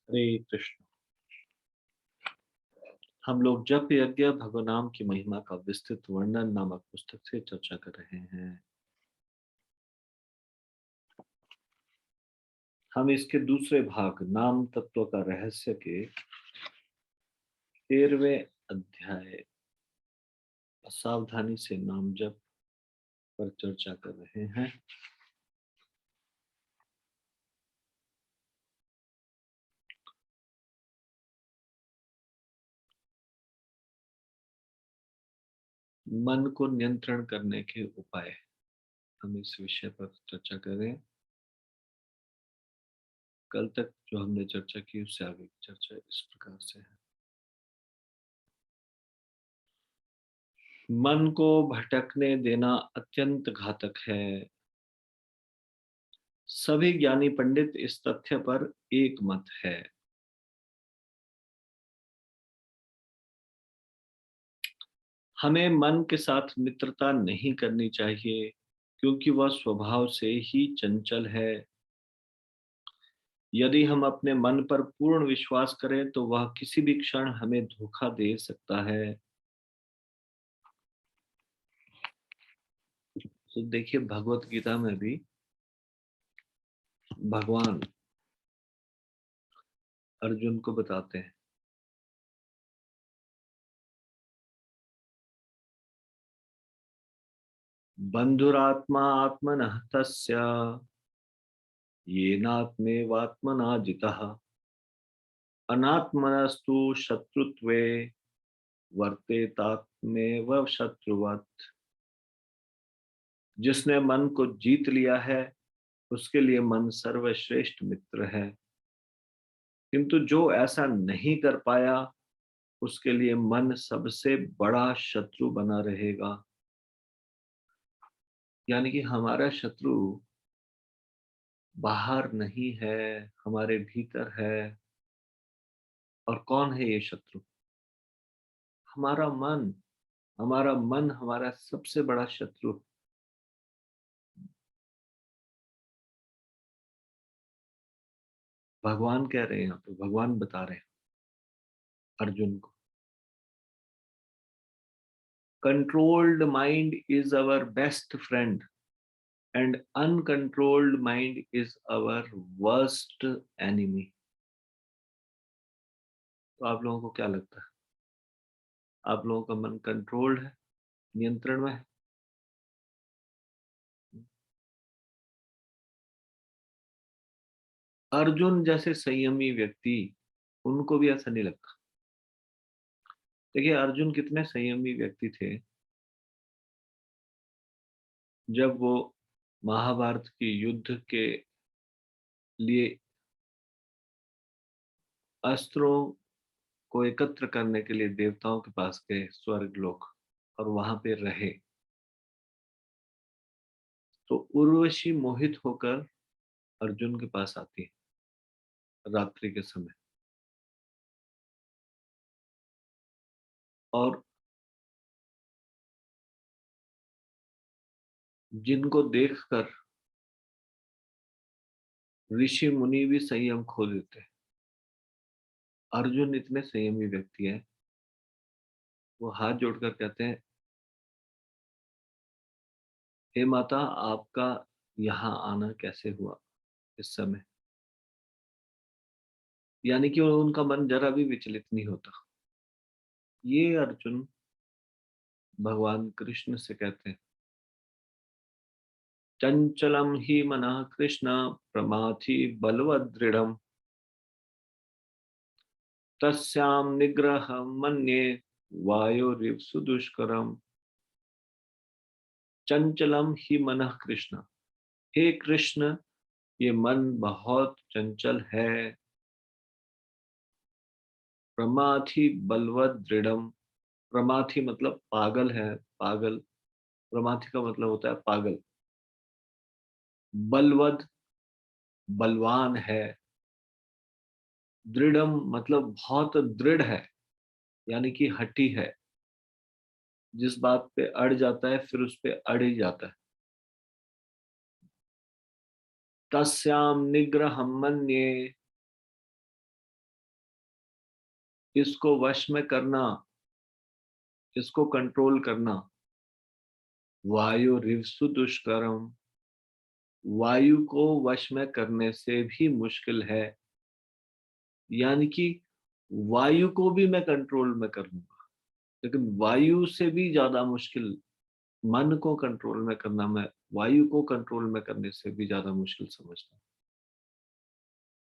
हरे कृष्ण। हम लोग जप यज्ञ भगवनाम की महिमा का विस्तृत वर्णन नामक पुस्तक से चर्चा कर रहे हैं। हम इसके दूसरे भाग नाम तत्व का रहस्य के 13वें अध्याय सावधानी से नाम जप पर चर्चा कर रहे हैं। मन को नियंत्रण करने के उपाय, हम इस विषय पर चर्चा करें। कल तक जो हमने चर्चा की उससे आगे की चर्चा इस प्रकार से है। मन को भटकने देना अत्यंत घातक है। सभी ज्ञानी पंडित इस तथ्य पर एक मत है। हमें मन के साथ मित्रता नहीं करनी चाहिए, क्योंकि वह स्वभाव से ही चंचल है। यदि हम अपने मन पर पूर्ण विश्वास करें तो वह किसी भी क्षण हमें धोखा दे सकता है। तो देखिए, भगवत गीता में भी भगवान अर्जुन को बताते हैं, बंधुरात्मा आत्मनः तस्य येनात्मेवात्मना जितः अनात्मनस्तु शत्रुत्वे वर्तेतात्मेव शत्रुवत्। जिसने मन को जीत लिया है उसके लिए मन सर्वश्रेष्ठ मित्र है, किंतु जो ऐसा नहीं कर पाया उसके लिए मन सबसे बड़ा शत्रु बना रहेगा। यानी कि हमारा शत्रु बाहर नहीं है, हमारे भीतर है। और कौन है ये शत्रु? हमारा मन। हमारा मन हमारा सबसे बड़ा शत्रु। भगवान कह रहे हैं, यहाँ पे भगवान बता रहे हैं अर्जुन को, controlled mind is our best friend and uncontrolled mind is our worst enemy. तो आप लोगों को क्या लगता है, आप लोगों का मन कंट्रोल्ड है, नियंत्रण में है? अर्जुन जैसे संयमी व्यक्ति, उनको भी ऐसा नहीं लगता। देखिए, अर्जुन कितने संयमी व्यक्ति थे। जब वो महाभारत के युद्ध के लिए अस्त्रों को एकत्र करने के लिए देवताओं के पास गए, स्वर्ग लोक, और वहां पे रहे, तो उर्वशी मोहित होकर अर्जुन के पास आती है रात्रि के समय, और जिनको देखकर ऋषि मुनि भी संयम खो देते हैं। अर्जुन इतने संयमी व्यक्ति है, वो हाथ जोड़कर कहते हैं, हे माता, आपका यहाँ आना कैसे हुआ इस समय? यानी कि उनका मन जरा भी विचलित नहीं होता। ये अर्जुन भगवान कृष्ण से कहते हैं, चंचलम ही मनः कृष्ण प्रमाथि बलवदृढ़ तस्याम निग्रह मन्ये वायोरिव सुदुष्करम। चंचलम ही मनः कृष्ण, हे कृष्ण, ये मन बहुत चंचल है। प्रमाथि बलवद दृढ़म, प्रमाथि मतलब पागल है, पागल। प्रमाथि का मतलब होता है पागल। बलवद बलवान है। दृढ़म मतलब बहुत दृढ़ है, यानी कि हठी है। जिस बात पे अड़ जाता है फिर उस पे अड़ ही जाता है। तस्याम निग्रह मन्ये, इसको वश में करना, इसको कंट्रोल करना, वायु रिवसु दुष्करम, वायु को वश में करने से भी मुश्किल है। यानी कि वायु को भी मैं कंट्रोल में कर लूंगा, लेकिन वायु से भी ज्यादा मुश्किल मन को कंट्रोल में करना, मैं वायु को कंट्रोल में करने से भी ज्यादा मुश्किल समझता हूँ।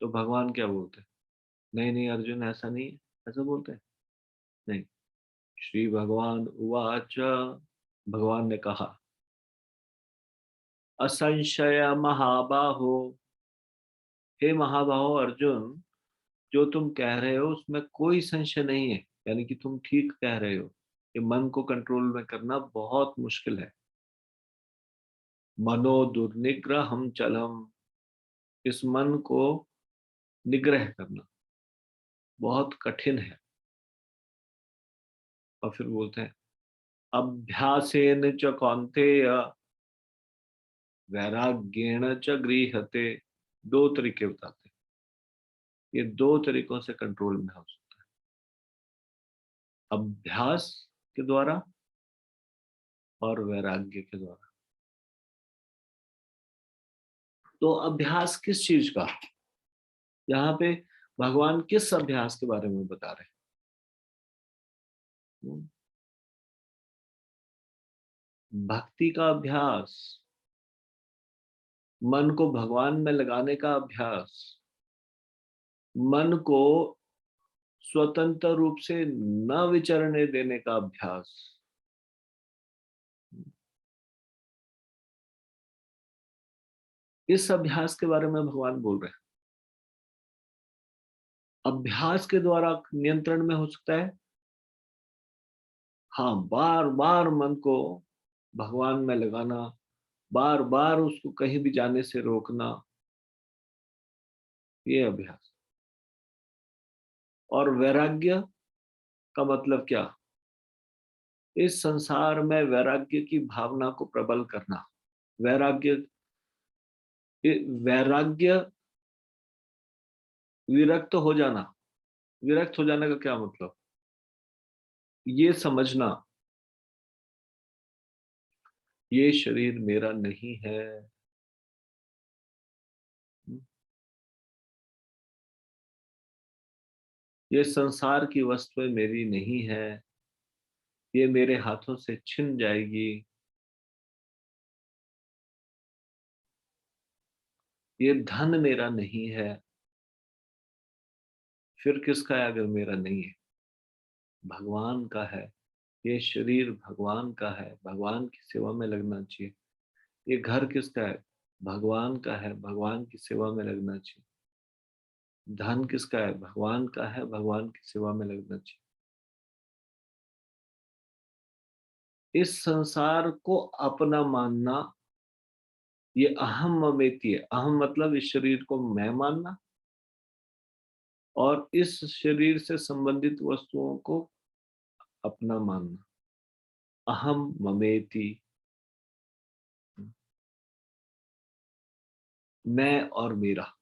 तो भगवान क्या बोलते हैं? नहीं नहीं अर्जुन, ऐसा नहीं है। ऐसा बोलते हैं? नहीं। श्री भगवान उवाच, भगवान ने कहा, असंशय महाबाहो, हे महाबाहो अर्जुन, जो तुम कह रहे हो उसमें कोई संशय नहीं है। यानी कि तुम ठीक कह रहे हो कि मन को कंट्रोल में करना बहुत मुश्किल है। मनो दुर्निग्रहम चलम, इस मन को निग्रह करना बहुत कठिन है। और फिर बोलते हैं, अभ्यासेन च कौन्तेय वैराग्येण च गृह्यते। दो तरीके बताते हैं, ये दो तरीकों से कंट्रोल में हो सकता है, अभ्यास के द्वारा और वैराग्य के द्वारा। तो अभ्यास किस चीज का? यहाँ पे भगवान किस अभ्यास के बारे में बता रहे हैं? भक्ति का अभ्यास, मन को भगवान में लगाने का अभ्यास, मन को स्वतंत्र रूप से न विचरने देने का अभ्यास। इस अभ्यास के बारे में भगवान बोल रहे हैं। अभ्यास के द्वारा नियंत्रण में हो सकता है। हाँ, बार बार मन को भगवान में लगाना, बार बार उसको कहीं भी जाने से रोकना, ये अभ्यास। और वैराग्य का मतलब क्या? इस संसार में वैराग्य की भावना को प्रबल करना। वैराग्य, वैराग्य विरक्त हो जाना। विरक्त हो जाने का क्या मतलब? ये समझना, ये शरीर मेरा नहीं है। ये संसार की वस्तुएं मेरी नहीं है, ये मेरे हाथों से छिन जाएगी। ये धन मेरा नहीं है। फिर किसका है अगर मेरा नहीं है? भगवान का है। ये शरीर भगवान का है, भगवान की सेवा में लगना चाहिए। ये घर किसका है? भगवान का है, भगवान की सेवा में लगना चाहिए। धन किसका है? भगवान का है, भगवान की सेवा में लगना चाहिए। इस संसार को अपना मानना, ये अहम ममेती है। अहम मतलब इस शरीर को मैं मानना, और इस शरीर से संबंधित वस्तुओं को अपना मानना। अहम ममेति, मैं और मेरा,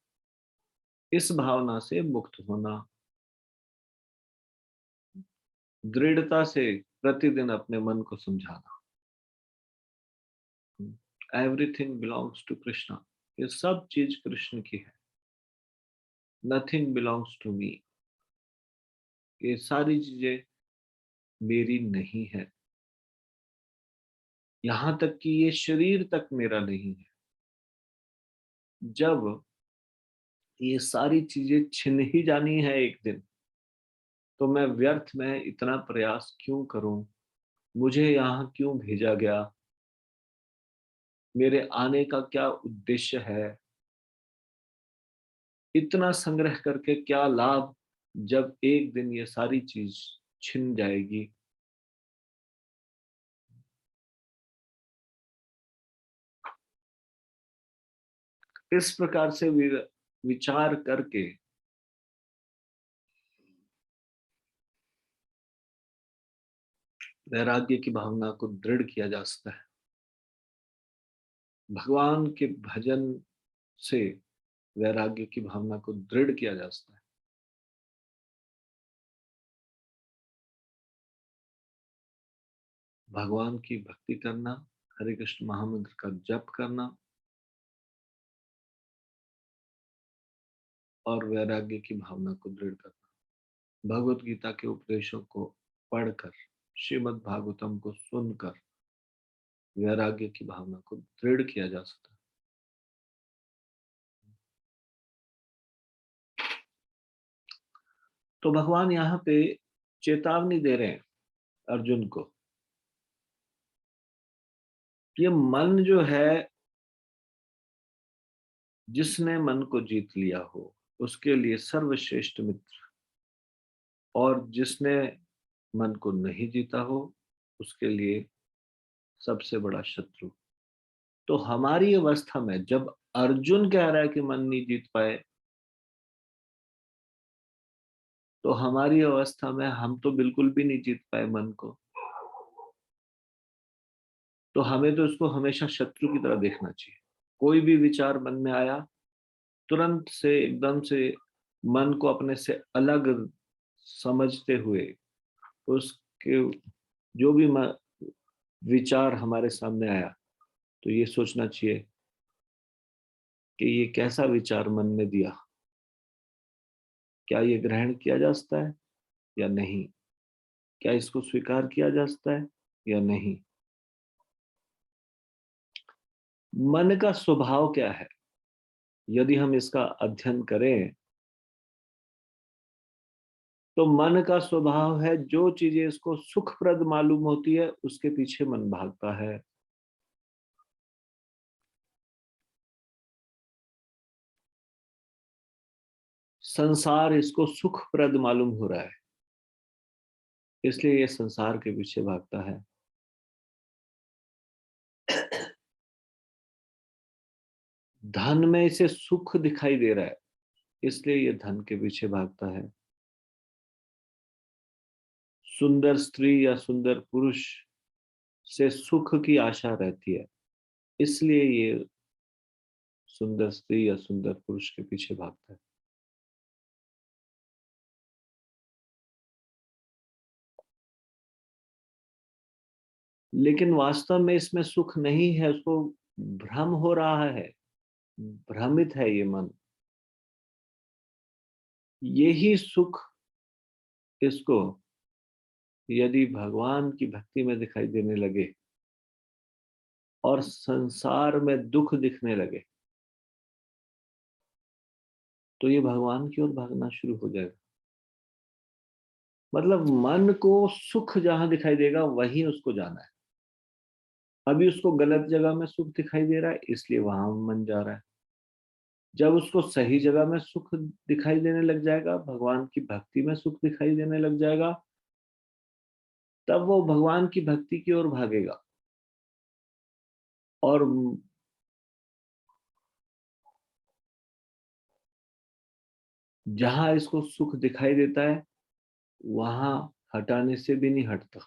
इस भावना से मुक्त होना। दृढ़ता से प्रतिदिन अपने मन को समझाना, एवरीथिंग बिलोंग्स टू कृष्णा। ये सब चीज कृष्ण की है। नथिंग बिलोंग्स टू मी, ये सारी चीजें मेरी नहीं है। यहां तक कि ये शरीर तक मेरा नहीं है। जब ये सारी चीजें छिन ही जानी है एक दिन, तो मैं व्यर्थ में इतना प्रयास क्यों करूं? मुझे यहाँ क्यों भेजा गया? मेरे आने का क्या उद्देश्य है? इतना संग्रह करके क्या लाभ, जब एक दिन ये सारी चीज छिन जाएगी। इस प्रकार से विचार करके वैराग्य की भावना को दृढ़ किया जा सकता है। भगवान के भजन से वैराग्य की भावना को दृढ़ किया जा सकता है। भगवान की भक्ति करना, हरे कृष्ण महामंत्र का जप करना और वैराग्य की भावना को दृढ़ करना। भगवत गीता के उपदेशों को पढ़कर, श्रीमद् भागवतम को सुनकर वैराग्य की भावना को दृढ़ किया जा सकता है। तो भगवान यहाँ पे चेतावनी दे रहे हैं अर्जुन को, ये मन जो है, जिसने मन को जीत लिया हो उसके लिए सर्वश्रेष्ठ मित्र, और जिसने मन को नहीं जीता हो उसके लिए सबसे बड़ा शत्रु। तो हमारी अवस्था में जब अर्जुन कह रहा है कि मन नहीं जीत पाए, तो हमारी अवस्था में हम तो बिल्कुल भी नहीं जीत पाए मन को, तो हमें तो इसको हमेशा शत्रु की तरह देखना चाहिए। कोई भी विचार मन में आया, तुरंत से एकदम से मन को अपने से अलग समझते हुए उसके जो भी विचार हमारे सामने आया, तो ये सोचना चाहिए कि ये कैसा विचार मन ने दिया, क्या ये ग्रहण किया जा सकता है या नहीं, क्या इसको स्वीकार किया जा सकता है या नहीं। मन का स्वभाव क्या है, यदि हम इसका अध्ययन करें तो मन का स्वभाव है, जो चीजें इसको सुखप्रद मालूम होती है उसके पीछे मन भागता है। संसार इसको सुखप्रद मालूम हो रहा है, इसलिए ये संसार के पीछे भागता है। धन में इसे सुख दिखाई दे रहा है, इसलिए ये धन के पीछे भागता है। सुंदर स्त्री या सुंदर पुरुष से सुख की आशा रहती है, इसलिए ये सुंदर स्त्री या सुंदर पुरुष के पीछे भागता है। लेकिन वास्तव में इसमें सुख नहीं है, उसको भ्रम हो रहा है, भ्रमित है ये मन। यही सुख इसको यदि भगवान की भक्ति में दिखाई देने लगे और संसार में दुख दिखने लगे, तो ये भगवान की ओर भागना शुरू हो जाएगा। मतलब मन को सुख जहां दिखाई देगा वहीं उसको जाना है। अभी उसको गलत जगह में सुख दिखाई दे रहा है, इसलिए वहां मन जा रहा है। जब उसको सही जगह में सुख दिखाई देने लग जाएगा, भगवान की भक्ति में सुख दिखाई देने लग जाएगा, तब वो भगवान की भक्ति की ओर भागेगा। और जहां इसको सुख दिखाई देता है वहां हटाने से भी नहीं हटता।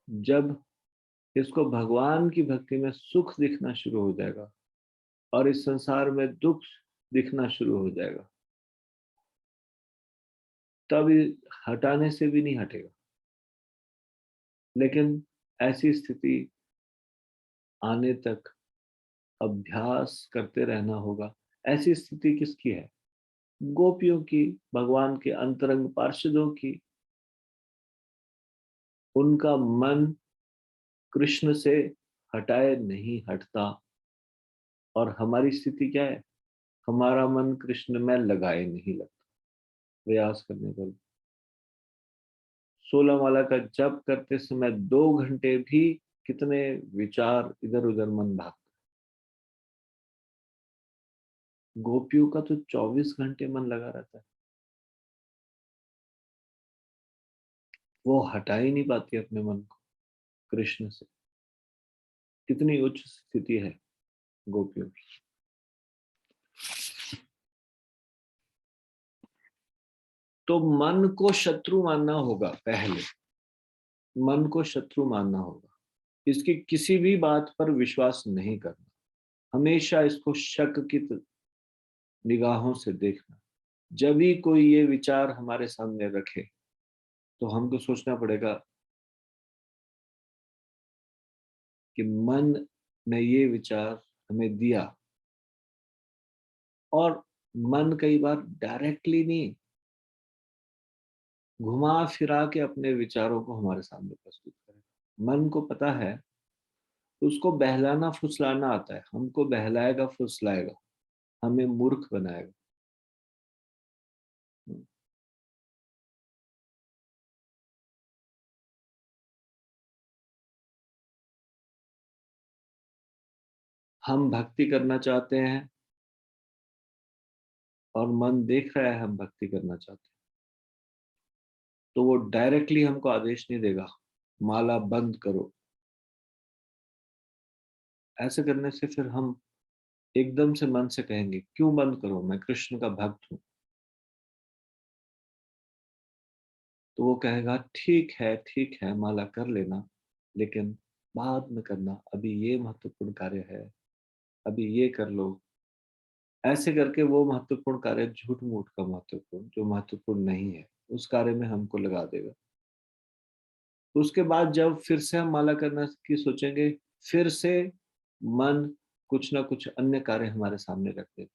जब इसको भगवान की भक्ति में सुख दिखना शुरू हो जाएगा और इस संसार में दुख दिखना शुरू हो जाएगा, तब हटाने से भी नहीं हटेगा। लेकिन ऐसी स्थिति आने तक अभ्यास करते रहना होगा। ऐसी स्थिति किसकी है? गोपियों की, भगवान के अंतरंग पार्षदों की। उनका मन कृष्ण से हटाए नहीं हटता। और हमारी स्थिति क्या है? हमारा मन कृष्ण में लगाए नहीं लगता। प्रयास करने पर 16 माला का जप करते समय 2 घंटे भी कितने विचार इधर उधर मन भागता। गोपियों का तो 24 घंटे मन लगा रहता है। वो हटा ही नहीं पाती अपने मन को कृष्ण से। कितनी उच्च स्थिति है गोपियों की। तो मन को शत्रु मानना होगा। पहले मन को शत्रु मानना होगा, इसकी किसी भी बात पर विश्वास नहीं करना, हमेशा इसको शक की निगाहों से देखना। जब भी कोई ये विचार हमारे सामने रखे तो हमको सोचना पड़ेगा कि मन ने ये विचार हमें दिया, और मन कई बार डायरेक्टली नहीं, घुमा फिरा के अपने विचारों को हमारे सामने प्रस्तुत करेगा। मन को पता है, उसको बहलाना फुसलाना आता है, हमको बहलाएगा फुसलाएगा, हमें मूर्ख बनाएगा। हम भक्ति करना चाहते हैं और मन देख रहा है हम भक्ति करना चाहते हैं, तो वो डायरेक्टली हमको आदेश नहीं देगा माला बंद करो। ऐसे करने से फिर हम एकदम से मन से कहेंगे क्यों बंद करो, मैं कृष्ण का भक्त हूं। तो वो कहेगा ठीक है माला कर लेना, लेकिन बाद में करना, अभी ये महत्वपूर्ण कार्य है, अभी ये कर लो। ऐसे करके वो महत्वपूर्ण कार्य झूठ मूठ का महत्वपूर्ण, जो महत्वपूर्ण नहीं है, उस कार्य में हमको लगा देगा। उसके बाद जब फिर से हम माला करना की सोचेंगे, फिर से मन कुछ ना कुछ अन्य कार्य हमारे सामने रख देगा।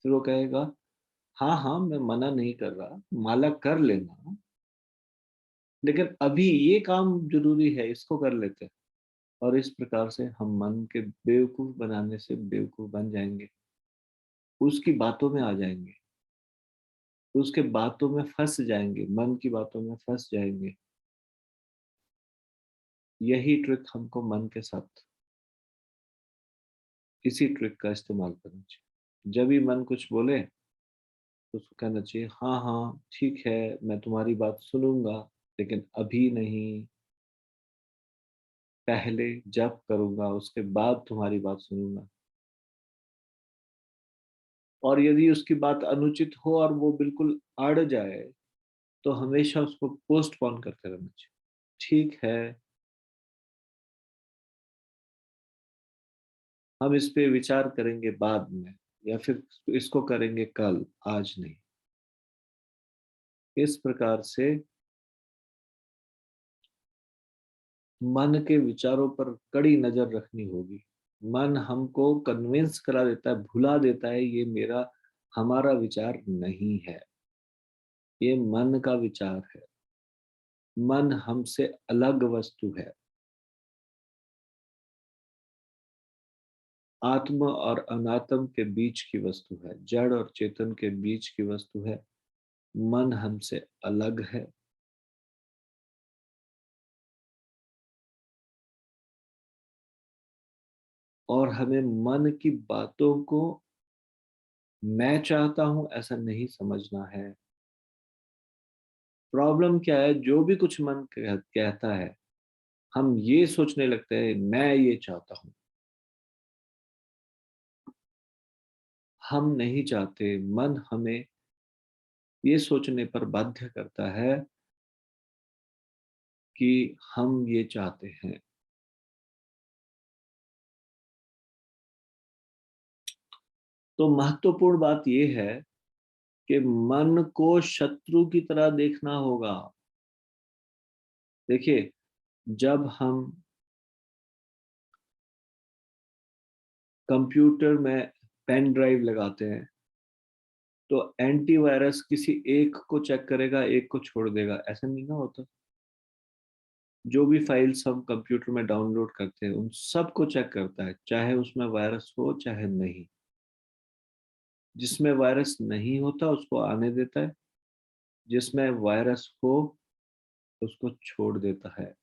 फिर वो कहेगा हाँ हाँ मैं मना नहीं कर रहा, माला कर लेना, लेकिन अभी ये काम जरूरी है, इसको कर लेते हैं। और इस प्रकार से हम मन के बेवकूफ बनाने से बेवकूफ बन जाएंगे, उसकी बातों में आ जाएंगे, उसके बातों में फंस जाएंगे, मन की बातों में फंस जाएंगे। यही ट्रिक हमको मन के साथ, इसी ट्रिक का इस्तेमाल करना चाहिए। जब भी मन कुछ बोले तो उसको कहना चाहिए हाँ हाँ ठीक है, मैं तुम्हारी बात सुनूंगा, लेकिन अभी नहीं, पहले जब करूंगा उसके बाद तुम्हारी बात सुनूंगा। और यदि उसकी बात अनुचित हो और वो बिल्कुल अड़ जाए, तो हमेशा उसको पोस्टपोन करते रहना चाहिए। ठीक है, हम इस पे विचार करेंगे बाद में, या फिर इसको करेंगे कल, आज नहीं। इस प्रकार से मन के विचारों पर कड़ी नजर रखनी होगी। मन हमको कन्विंस करा देता है, भुला देता है ये मेरा, हमारा विचार नहीं है, ये मन का विचार है। मन हमसे अलग वस्तु है, आत्म और अनात्म के बीच की वस्तु है, जड़ और चेतन के बीच की वस्तु है। मन हमसे अलग है। और हमें मन की बातों को मैं चाहता हूं ऐसा नहीं समझना है। प्रॉब्लम क्या है, जो भी कुछ मन कहता है, हम ये सोचने लगते हैं मैं ये चाहता हूं। हम नहीं चाहते, मन हमें ये सोचने पर बाध्य करता है कि हम ये चाहते हैं। तो महत्वपूर्ण बात यह है कि मन को शत्रु की तरह देखना होगा। देखिए, जब हम कंप्यूटर में पेन ड्राइव लगाते हैं, तो एंटीवायरस किसी एक को चेक करेगा, एक को छोड़ देगा, ऐसा नहीं ना होता। जो भी फाइल्स हम कंप्यूटर में डाउनलोड करते हैं उन सब को चेक करता है, चाहे उसमें वायरस हो चाहे नहीं। जिसमें वायरस नहीं होता उसको आने देता है, जिसमें वायरस हो उसको छोड़ देता है।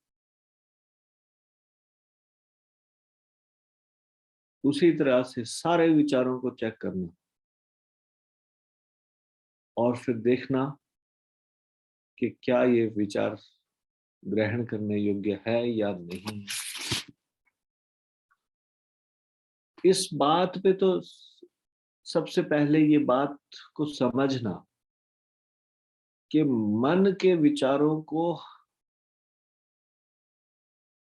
उसी तरह से सारे विचारों को चेक करना और फिर देखना कि क्या ये विचार ग्रहण करने योग्य है या नहीं। इस बात पे तो सबसे पहले ये बात को समझना कि मन के विचारों को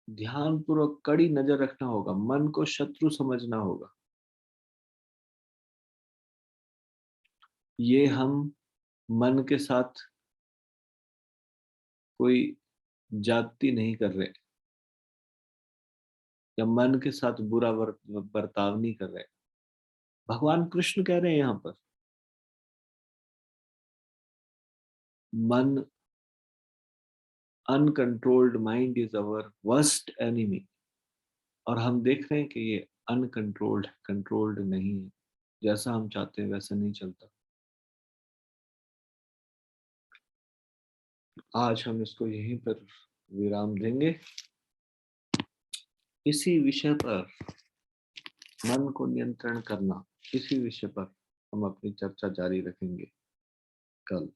ध्यानपूर्वक कड़ी नजर रखना होगा, मन को शत्रु समझना होगा। ये हम मन के साथ कोई जाति नहीं कर रहे। या मन के साथ बुरा बर्ताव नहीं कर रहे। भगवान कृष्ण कह रहे हैं यहाँ पर, मन, uncontrolled mind is our worst enemy. और हम देख रहे हैं कि ये अनकंट्रोल्ड, कंट्रोल्ड नहीं है। जैसा हम चाहते हैं वैसा नहीं चलता। आज हम इसको यहीं पर विराम देंगे। इसी विषय पर, मन को नियंत्रण करना, इसी विषय पर हम अपनी चर्चा जारी रखेंगे कल।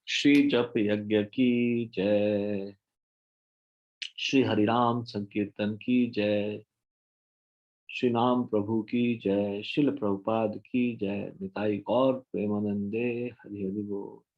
श्री जप यज्ञ की जय। श्री हरिराम संकीर्तन की जय। श्री नाम प्रभु की जय। शिल प्रभुपाद की जय। निताई गौर प्रेमानंदे। हरि हरि बोल।